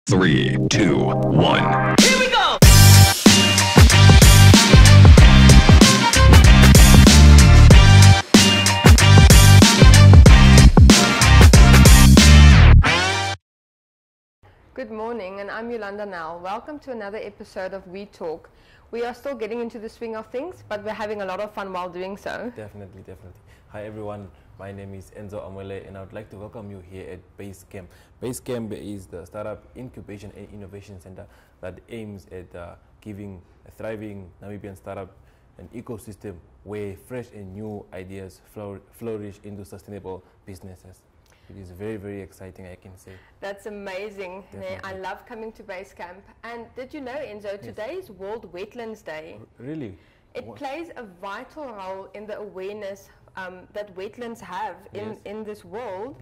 3, 2, 1. Here we go! Good morning, and I'm Yolanda Nell. Welcome to another episode of We Talk. We are still getting into the swing of things, but we're having a lot of fun while doing so. Definitely. Hi everyone, my name is Enzo Amwele and I would like to welcome you here at Basecamp. Basecamp is the startup incubation and innovation center that aims at giving a thriving Namibian startup an ecosystem where fresh and new ideas flourish into sustainable businesses. It is very, very exciting, I can say. That's amazing. Definitely. I love coming to Basecamp. And did you know, Enzo, today is World Wetlands Day. Really? It plays a vital role in the awareness that wetlands have in this world.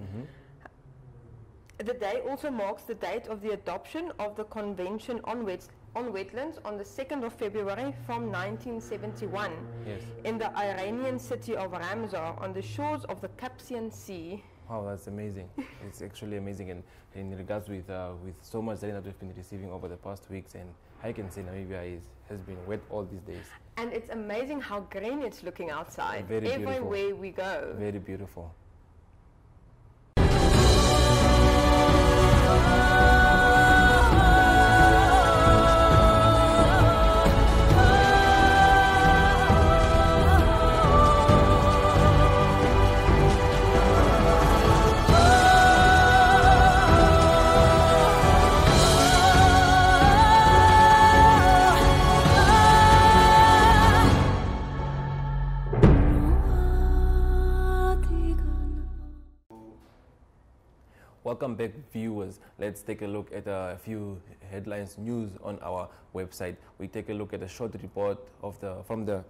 The day also marks the date of the adoption of the Convention on Wetlands on the 2nd of February from 1971 in the Iranian city of Ramsar on the shores of the Caspian Sea. Wow, that's amazing. It's actually amazing, and in regards with so much rain that we've been receiving over the past weeks, and I can say Namibia has been wet all these days. And it's amazing how green it's looking outside. Very beautiful. Everywhere we go. Very beautiful. Welcome back, viewers. Let's take a look at a few headlines news on our website. We take a look at a short report of from the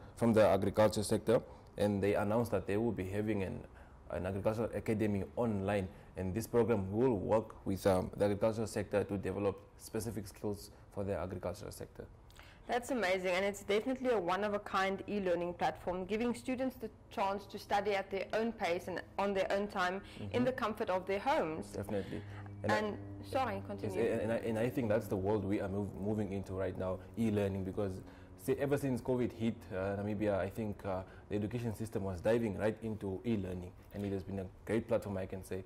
agriculture sector, and they announced that they will be having an agricultural academy online, and this program will work with the agricultural sector to develop specific skills for the agricultural sector. That's amazing, and it's definitely a one-of-a-kind e-learning platform, giving students the chance to study at their own pace and on their own time in the comfort of their homes. Definitely. Sorry, continue. Yes, and I think that's the world we are moving into right now, e-learning, because ever since COVID hit Namibia, I think the education system was diving right into e-learning, and it has been a great platform, I can say.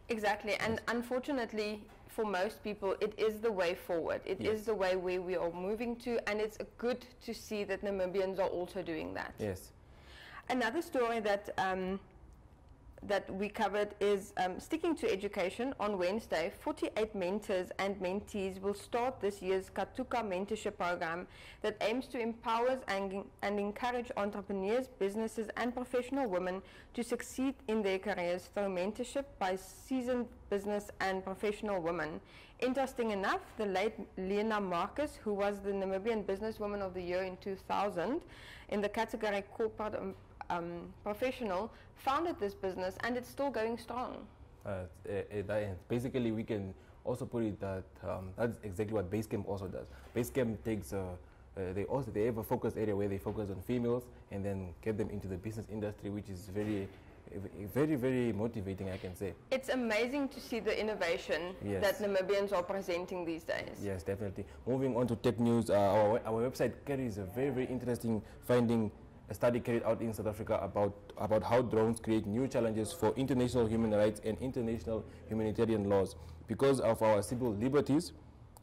Exactly, and unfortunately, for most people, it is the way forward. It is the way where we are moving to, and it's good to see that Namibians are also doing that. Yes. Another story that that we covered is sticking to education. On Wednesday, 48 mentors and mentees will start this year's Katuka mentorship program that aims to empower and encourage entrepreneurs, businesses and professional women to succeed in their careers through mentorship by seasoned business and professional women. Interesting enough, the late Lena Marcus, who was the Namibian Businesswoman of the Year in 2000 in the category corporate professional, founded this business, and it's still going strong. Basically, we can also put it that that's exactly what Basecamp also does. Basecamp takes they have a focus area where they focus on females and then get them into the business industry, which is very, very motivating, I can say. It's amazing to see the innovation that Namibians are presenting these days. Yes, definitely. Moving on to tech news, our website carries a very, very interesting finding. A study carried out in South Africa about how drones create new challenges for international human rights and international humanitarian laws, because of our civil liberties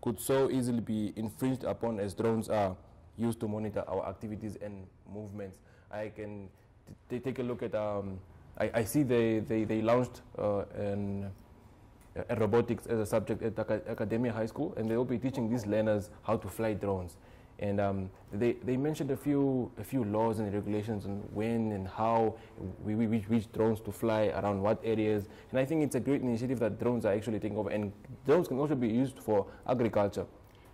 could so easily be infringed upon as drones are used to monitor our activities and movements. I can take a look at I see they launched robotics as a subject at Academia High School, and they will be teaching these learners how to fly drones. And they mentioned a few laws and regulations on when and how which drones to fly around what areas. And I think it's a great initiative that drones are actually taking over. And drones can also be used for agriculture.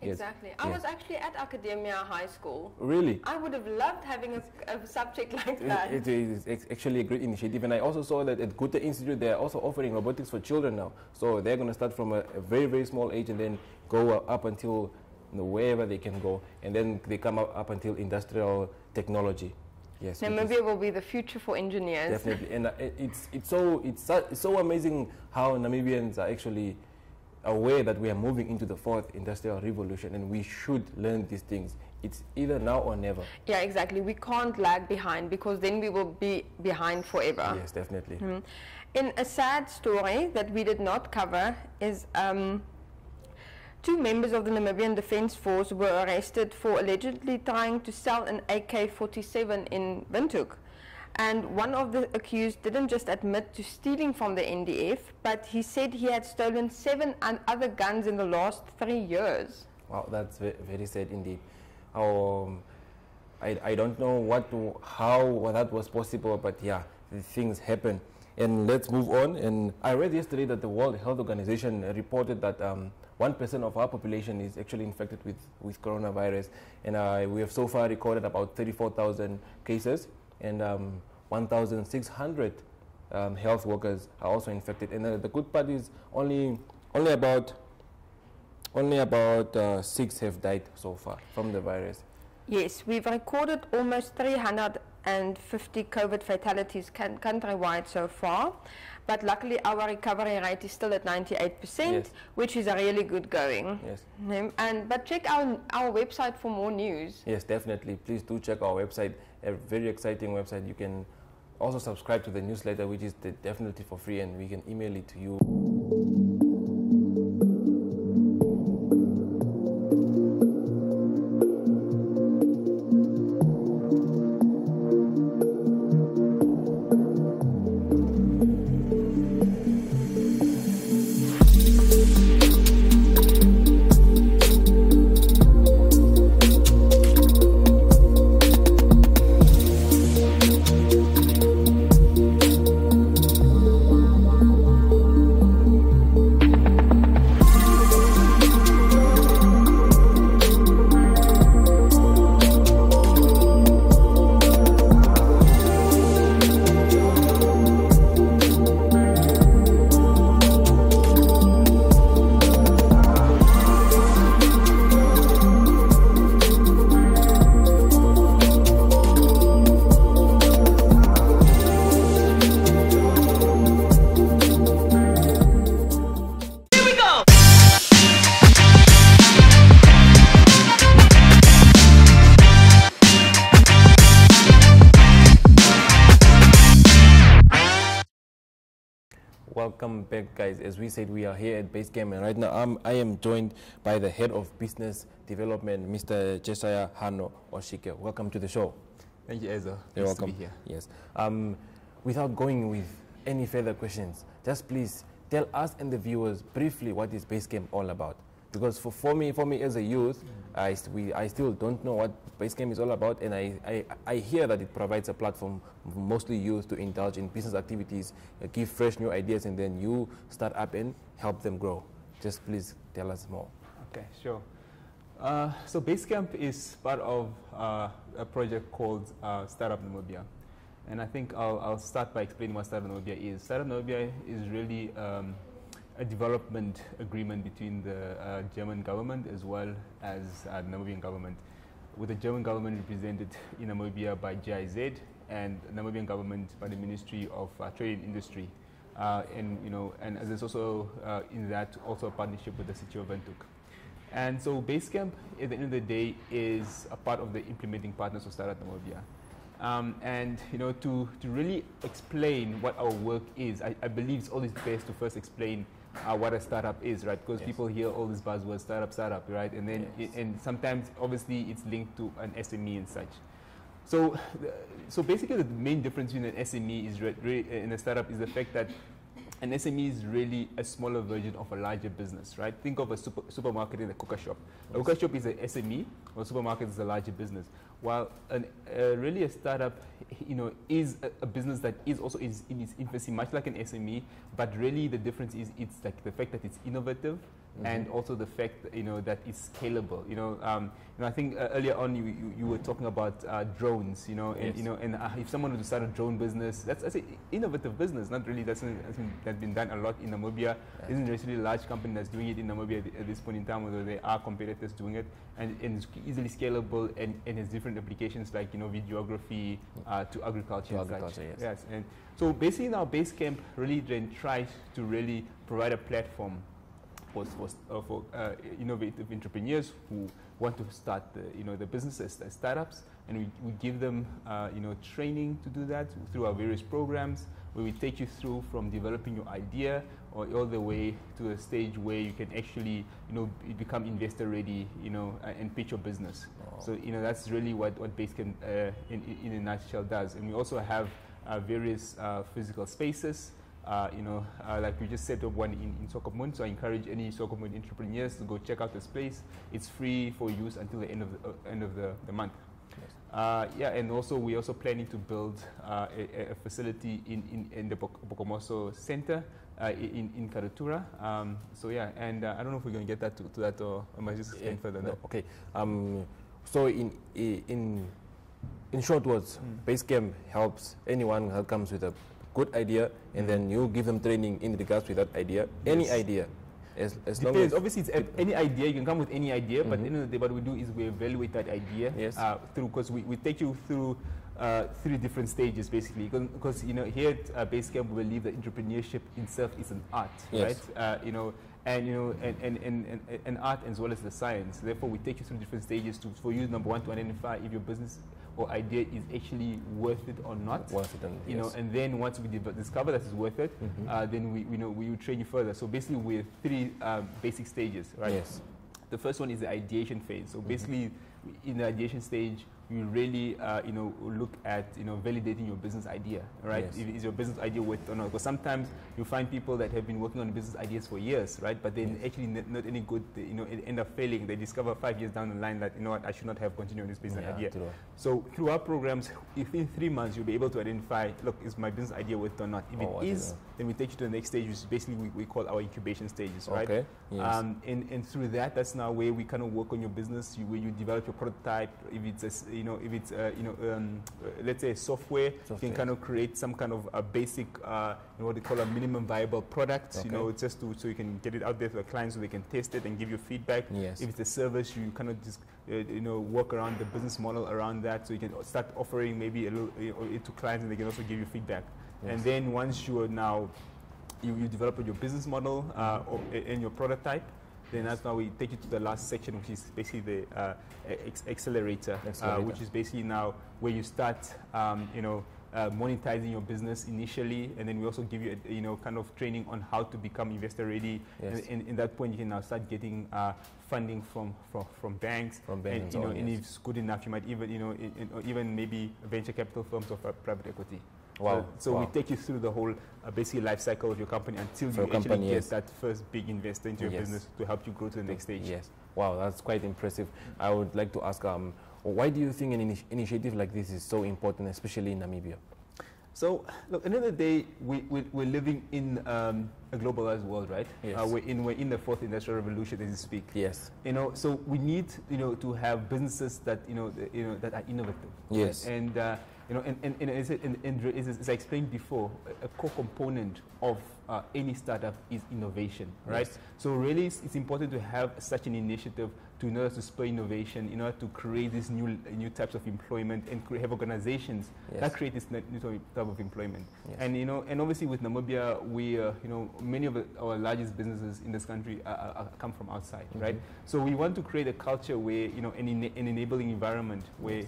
Exactly. I was actually at Academia High School. Really? I would have loved having a subject like that. It is actually a great initiative. And I also saw that at Gute Institute, they're also offering robotics for children now. So they're going to start from a very, very small age and then go up until wherever they can go, and then they come up until industrial technology. Yes, Namibia will be the future for engineers. Definitely, and it's so amazing how Namibians are actually aware that we are moving into the fourth industrial revolution and we should learn these things. It's either now or never. Yeah, exactly. We can't lag behind because then we will be behind forever. Yes, definitely. In a sad story that we did not cover is 2 members of the Namibian Defence Force were arrested for allegedly trying to sell an AK-47 in Windhoek. And one of the accused didn't just admit to stealing from the NDF, but he said he had stolen 7 other guns in the last 3 years. Wow, that's very sad indeed. I don't know how that was possible, but yeah, these things happen. And let's move on. And I read yesterday that the World Health Organization reported that 1% of our population is actually infected with coronavirus. And we have so far recorded about 34,000 cases, and 1,600 health workers are also infected. And the good part is only about 6 have died so far from the virus. Yes, we've recorded almost 350 COVID fatalities countrywide so far, but luckily our recovery rate is still at 98%, yes, which is a really good going. Yes. But check our website for more news. Yes, definitely. Please do check our website, a very exciting website. You can also subscribe to the newsletter, which is definitely for free, and we can email it to you. Welcome back, guys. As we said, we are here at Basecamp, and right now I am joined by the Head of Business Development, Mr. Jesaya Hano-Oshike. Welcome to the show. Thank you, Ezo. You're Nice welcome. to be here. Yes. Without going with any further questions, just please tell us and the viewers briefly what is Basecamp all about. Because for me as a youth, I still don't know what Basecamp is all about, and I hear that it provides a platform for mostly youth to indulge in business activities, give fresh new ideas, and then you start up and help them grow. Just please tell us more. Okay, sure. So Basecamp is part of a project called Startup Namibia. And I think I'll start by explaining what Startup Namibia is. Startup Namibia is really a development agreement between the German government as well as the Namibian government, with the German government represented in Namibia by GIZ and the Namibian government by the Ministry of Trade and Industry. And there's also in that also a partnership with the city of Windhoek. And so Basecamp, at the end of the day, is a part of the implementing partners of Startup Namibia. To really explain what our work is, I believe it's always best to first explain what a startup is, right? Because people hear all these buzzwords, startup, right? And then and sometimes, obviously, it's linked to an SME and such. So basically, the main difference between an SME is and a startup is the fact that an SME is really a smaller version of a larger business, right? Think of a supermarket and a cooker shop. A cooker shop is an SME, or a supermarket is a larger business. While really a startup, is a business that is also in its infancy, much like an SME, but really the difference is it's like the fact that it's innovative, and also the fact that it's scalable. I think earlier on you were talking about drones. And if someone were to start a drone business, that's an innovative business. Not really that's been done a lot in Namibia. There isn't necessarily a large company that's doing it in Namibia at this point in time, although there are competitors doing it, and it's easily scalable and has different applications like videography to agriculture. Yes. And so basically now Basecamp really then tries to really provide a platform for innovative entrepreneurs who want to start the businesses as startups, and we give them training to do that through our various programs, where we take you through from developing your idea all the way to a stage where you can actually become investor ready, and pitch your business. Oh. So that's really what Basecamp in a nutshell does. And we also have various physical spaces. Like we just set up one in Swakopmund, so I encourage any Swakopmund entrepreneurs to go check out this place. It's free for use until the end of the month. Yes. And also we're also planning to build a facility in the Bokomoso Center in Karatura. And I don't know if we're going to get that to that, or am I just explain further? No. Okay. So in short words, Basecamp helps anyone who comes with a good idea, and then you give them training in regards to that idea. Any idea, as long as obviously it's any idea. You can come with any idea, but at the end of the day, what we do is we evaluate that idea because we take you through 3 different stages basically. Because here at Basecamp we believe that entrepreneurship itself is an art, right? And art as well as the science. Therefore, we take you through different stages for you, number one, to identify if your business or idea is actually worth it or not. And then once we discover that it's worth it, then we will train you further. So basically, we have 3 basic stages, right? Yes. The first one is the ideation phase. So basically, in the ideation stage, you really look at validating your business idea, right? Yes. Is your business idea worth it or not? Because sometimes you find people that have been working on business ideas for years, right? But then actually not any good. It end up failing. They discover 5 years down the line that what, I should not have continued on this business idea. True. So through our programs, within 3 months, you'll be able to identify, look, is my business idea worth it or not? If it is, then we take you to the next stage, which is basically we call our incubation stages, right? Okay. Yes. And through that's now where we kind of work on your business, where you develop your prototype. If it's let's say software, you can kind of create some kind of a basic, what they call a minimum viable product, just so you can get it out there to the clients so they can test it and give you feedback. Yes. If it's a service, you kind of just, work around the business model around that, so you can start offering maybe a little it to clients, and they can also give you feedback. Yes. And then once you are now, you develop your business model and your prototype, then that's now we take you to the last section, which is basically the accelerator, which is basically now where you start, monetizing your business initially, and then we also give you, kind of training on how to become investor ready. Yes. And in that point, you can now start getting funding from banks. And if it's good enough, you might even, even maybe venture capital firms or private equity. Wow. So we take you through the whole basically life cycle of your company until you actually get that first big investor into your business to help you grow to the next stage. Yes. Wow, that's quite impressive. I would like to ask, why do you think an initiative like this is so important, especially in Namibia? So, look, at the end of the day, we're living in a globalized world, right? Yes. We're in the 4th industrial revolution, as you speak. Yes. So we need, to have businesses that, that are innovative. Yes. And as I explained before, a core component of any startup is innovation, right? Yes. So really, it's important to have such an initiative in order to spur innovation, in order to create these new types of employment, and have organizations that create this new type of employment. Yes. And and obviously with Namibia, we many of our largest businesses in this country come from outside, right? So we want to create a culture where an enabling environment where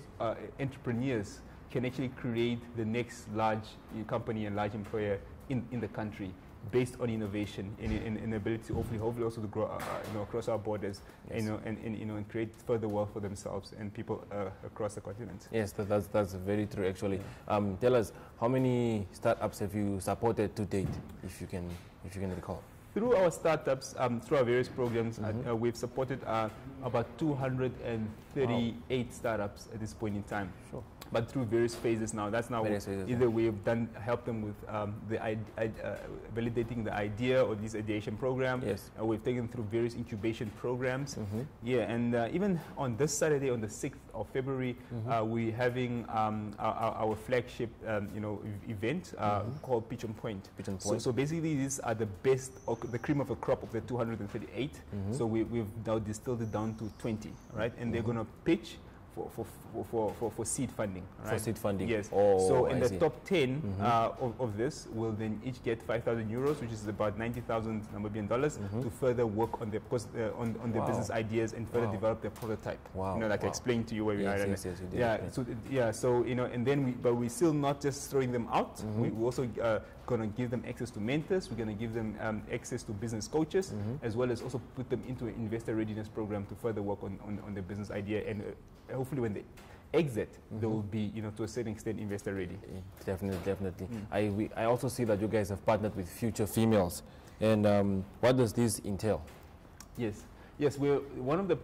entrepreneurs can actually create the next large company and large employer in the country, based on innovation and ability to hopefully also to grow across our borders, and create further wealth for themselves and people across the continent. Yes, that's very true actually. Tell us, how many startups have you supported to date, if you can recall? Through our startups, through our various programs, we've supported about 238 startups at this point in time. Sure. But through various phases now. That's now either we've helped them with validating the idea or this ideation program. Yes. We've taken them through various incubation programs. And even on this Saturday, on the 6th of February, we're having our flagship event called Pitch on Point. So basically, these are the best, or the cream of the crop of the 238. So we've now distilled it down to 20, right? And they're going to pitch for seed funding. Right? For seed funding. Yes. Oh, so in I the see. top 10 of this will then each get 5,000 euros, which is about 90,000 Namibian dollars, to further work on their on their business ideas and further develop their prototype. Wow. You know, like I explained to you where we are. Yes, you did. Yeah. So so you know, and then we're still not just throwing them out. We also going to give them access to mentors. We're going to give them access to business coaches, as well as also put them into an investor readiness program to further work on their business idea, and hopefully when they exit, they will be, you know, to a certain extent investor ready. Definitely. I also see that you guys have partnered with Future Females, and what does this entail? Yes, we're one of the,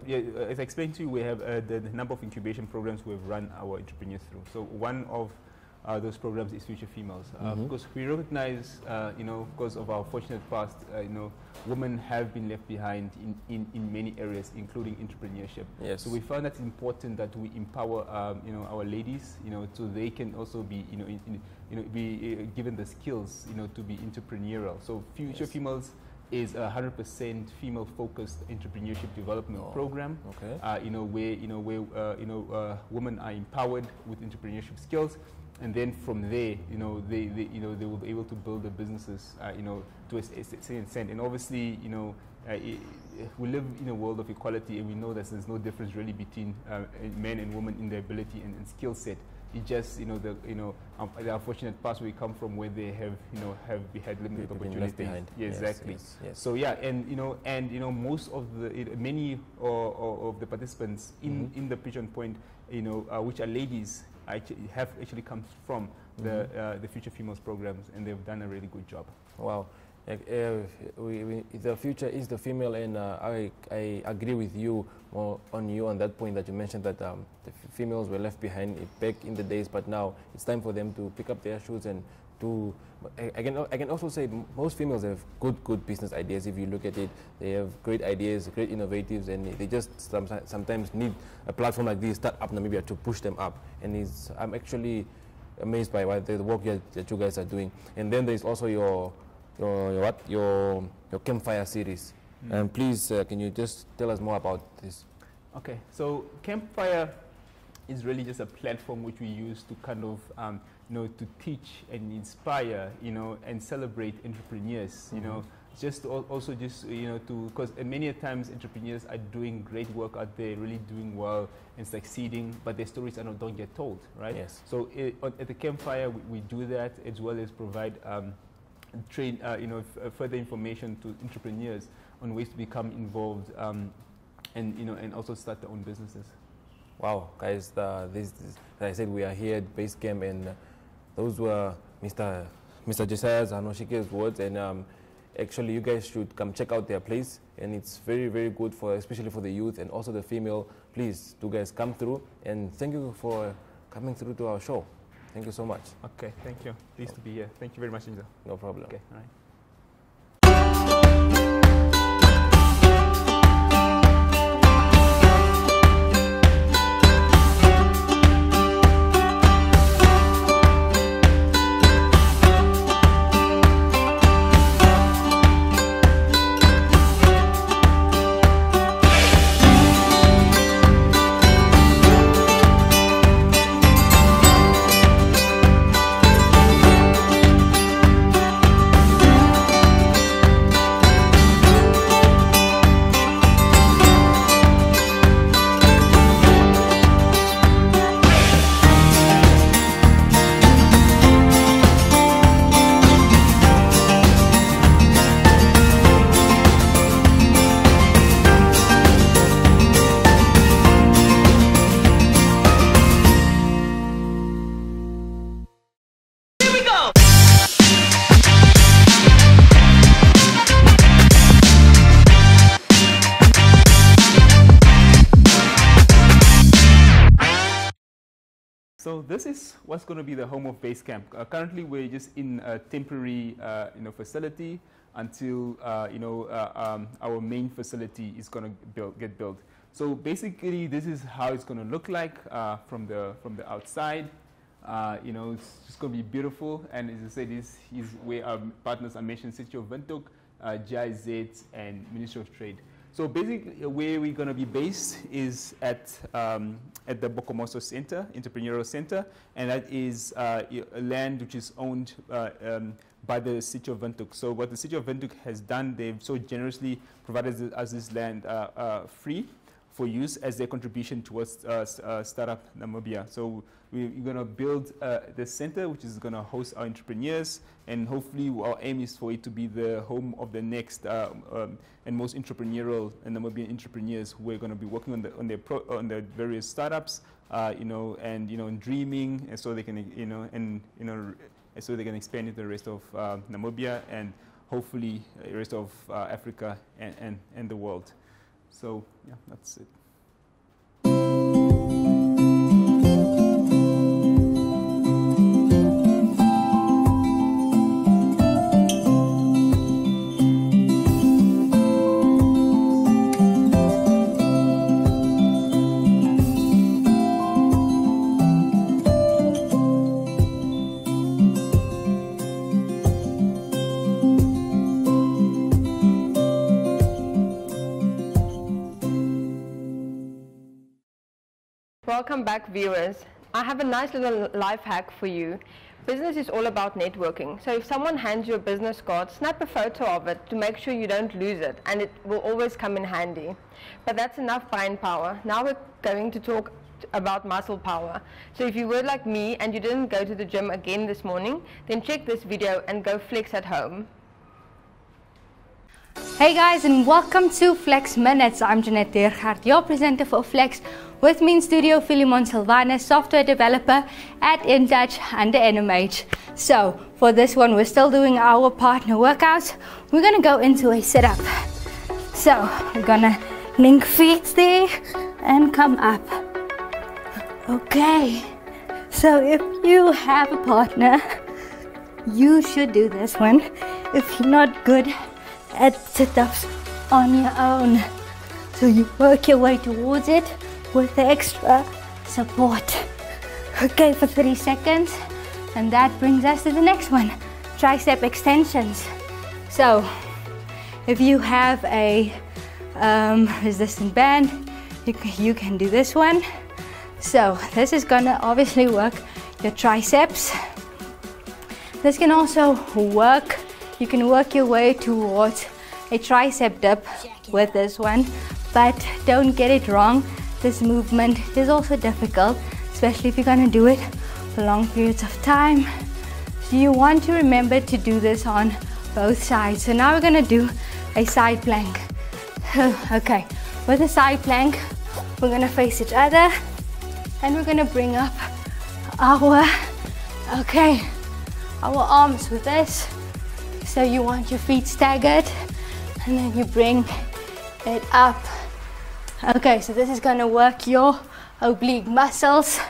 as I explained to you, we have the number of incubation programs we have run our entrepreneurs through. So one of those programs is Future Females, because we recognize, you know, because of our fortunate past, you know, women have been left behind in many areas, including entrepreneurship. Yes. So we found that it's important that we empower, you know, our ladies, you know, so they can also be, you know, be given the skills, you know, to be entrepreneurial. So Future Females is a 100% female-focused entrepreneurship development program. Okay. You know, where women are empowered with entrepreneurship skills, and then from there, you know, they will be able to build their businesses, you know, to a certain extent. And obviously, you know, we live in a world of equality, and we know that there's no difference really between men and women in their ability and skill set. It just, you know, the unfortunate past we come from, where they have, you know, had limited opportunities. Left behind. Yes, exactly. Yes. So yeah, and you know, most of many of the participants in the Pigeon Point, you know, which are ladies, have actually come from the Future Females programs, and they've done a really good job. Wow. The future is the female, and I agree with you on that point that you mentioned, that the females were left behind back in the days, but now it's time for them to pick up their shoes and to. I can also say most females have good business ideas. If you look at it, they have great ideas, great innovatives, and they just sometimes need a platform like this, Start Up Namibia, to push them up. And I'm actually amazed by the work that you guys are doing. And then there's also your campfire series. And please, can you just tell us more about this? Okay, so Campfire is really just a platform which we use to kind of, you know, to teach and inspire, you know, and celebrate entrepreneurs, you know, just also just, you know, because many times entrepreneurs are doing great work out there, really doing well and succeeding, but their stories don't get told, right? Yes. So at the Campfire, we do that, as well as provide train, you know, further information to entrepreneurs on ways to become involved, and you know, and also start their own businesses. Wow, guys! As I said, we are here at Basecamp, and those were Mr. Jesaya Hano-Oshike's words. And actually, you guys should come check out their place, and it's very, very good especially for the youth and also the female. Please, do guys come through, and thank you for coming through to our show. Thank you so much. Okay, thank you. Pleased to be here. Thank you very much, Inza. No problem. Okay, all right. So this is what's going to be the home of Basecamp. Currently, we're just in a temporary, you know, facility until you know, our main facility is going to get built. So basically, this is how it's going to look like from the outside. You know, it's just going to be beautiful. And as I said, this is where our partners are mentioned: City of Windhoek, GIZ, and Ministry of Trade. So basically, where we're going to be based is at the Bokomoso Center, Entrepreneurial Center, and that is a land which is owned by the city of Windhoek. So what the city of Windhoek has done, they've so generously provided us this land free for use as their contribution towards Startup Namibia. So we're going to build this center, which is going to host our entrepreneurs, and hopefully our aim is for it to be the home of the next and most entrepreneurial Namibian entrepreneurs who are going to be working on their various startups, and dreaming, and so they can so they can expand it to the rest of Namibia and hopefully the rest of Africa and the world. So yeah, that's it. Welcome back, viewers. I have a nice little life hack for you. Business is all about networking. So if someone hands you a business card, snap a photo of it to make sure you don't lose it, and it will always come in handy. But that's enough brain power. Now we're going to talk about muscle power. So if you were like me and you didn't go to the gym again this morning, then check this video and go flex at home. Hey guys, and welcome to Flex Minutes. I'm Jeanette Deergaard, your presenter for Flex. With me in studio, Philemon Silvanus, software developer at InTouch under NMH. So for this one, we're still doing our partner workouts. We're gonna go into a sit-up. So we're gonna link feet there and come up. Okay, so if you have a partner, you should do this one. If you're not good at sit-ups on your own, so you work your way towards it with the extra support. Okay, for 30 seconds, and that brings us to the next one, tricep extensions. So if you have a resistant band, you can do this one. So this is gonna obviously work your triceps. This can also work, you can work your way towards a tricep dip with this one, but don't get it wrong. This movement is also difficult, especially if you're going to do it for long periods of time. So you want to remember to do this on both sides. So now we're going to do a side plank. Okay, with a side plank, we're going to face each other and we're going to bring up our arms with this. So you want your feet staggered and then you bring it up. Okay, so this is going to work your oblique muscles.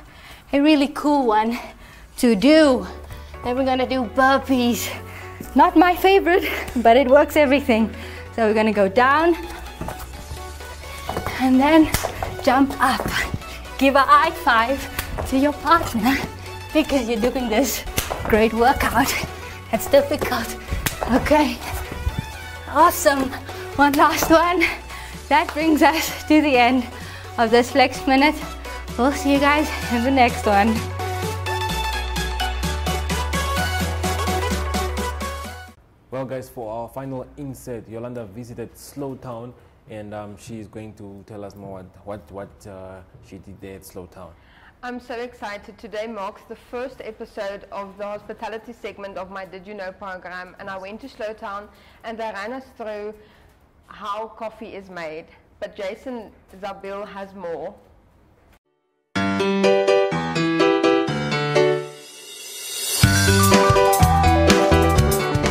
A really cool one to do. Then we're going to do burpees. Not my favorite, but it works everything. So we're going to go down and then jump up. Give a high five to your partner because you're doing this great workout. It's difficult. Okay, awesome. One last one. That brings us to the end of this Flex Minute. We'll see you guys in the next one. Well guys, for our final insert, Yolanda visited Slow Town, and she's going to tell us more what she did there at Slow Town. I'm so excited. Today marks the first episode of the hospitality segment of my Did You Know program, and I went to Slow Town and they ran us through how coffee is made. But Jason Zabil has more.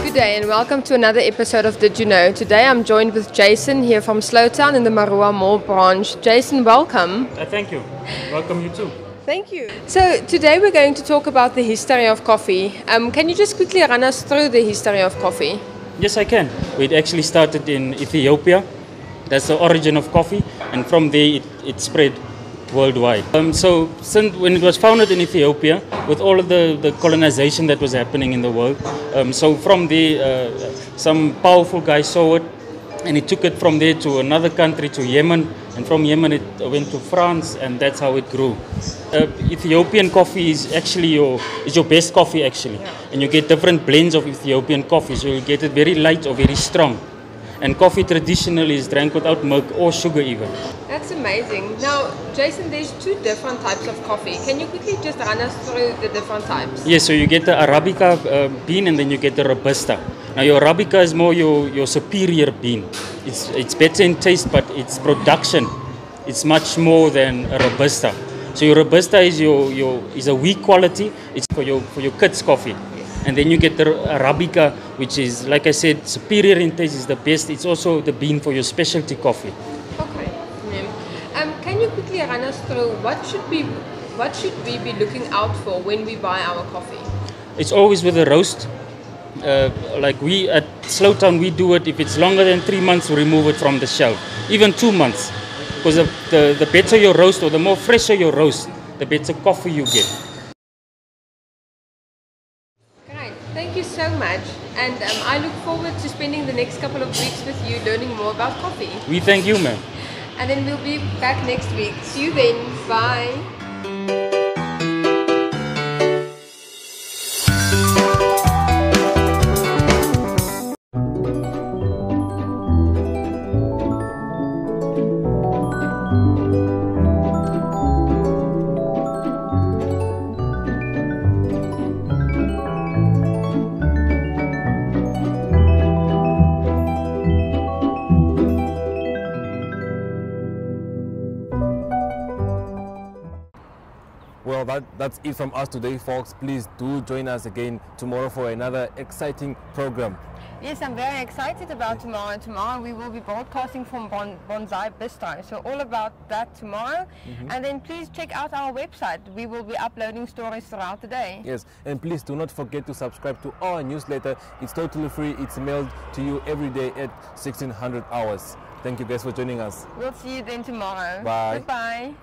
Good day and welcome to another episode of Did You Know. Today I'm joined with Jason here from Slow Town in the Marua Mall branch. Jason, welcome. Thank you. Welcome you too. Thank you. So today we're going to talk about the history of coffee. Can you just quickly run us through the history of coffee? Yes, I can. It actually started in Ethiopia. That's the origin of coffee, and from there it spread worldwide. So since when it was founded in Ethiopia, with all of the colonization that was happening in the world, so from there some powerful guys saw it, and it took it from there to another country, to Yemen, and from Yemen it went to France, and that's how it grew. Ethiopian coffee is actually your best coffee actually, and you get different blends of Ethiopian coffee, so you get it very light or very strong. And coffee traditionally is drank without milk or sugar even. That's amazing. Now, Jason, there's 2 different types of coffee. Can you quickly just run us through the different types? Yes, so you get the Arabica bean, and then you get the Robusta. Now your Arabica is more your superior bean. It's better in taste, but its production, it's much more than a Robusta. So your Robusta is is a weak quality. It's for your kids' coffee. And then you get the Arabica, which is, like I said, superior in taste, is the best. It's also the bean for your specialty coffee. Okay. Can you quickly run us through what should we be looking out for when we buy our coffee? It's always with a roast. Like we at Slowtown, we do it if it's longer than 3 months, we remove it from the shelf. Even 2 months, because the better your roast, or the more fresher your roast, the better coffee you get. Thank you so much, and I look forward to spending the next couple of weeks with you learning more about coffee. We thank you, ma'am. And then we'll be back next week. See you then. Bye. Well, that's it from us today, folks. Please do join us again tomorrow for another exciting program. Yes, I'm very excited about tomorrow. Tomorrow we will be broadcasting from Bonsai Bistro. So all about that tomorrow. And then please check out our website. We will be uploading stories throughout the day. Yes, and please do not forget to subscribe to our newsletter. It's totally free. It's mailed to you every day at 1600 hours. Thank you guys for joining us. We'll see you then tomorrow. Bye. Goodbye.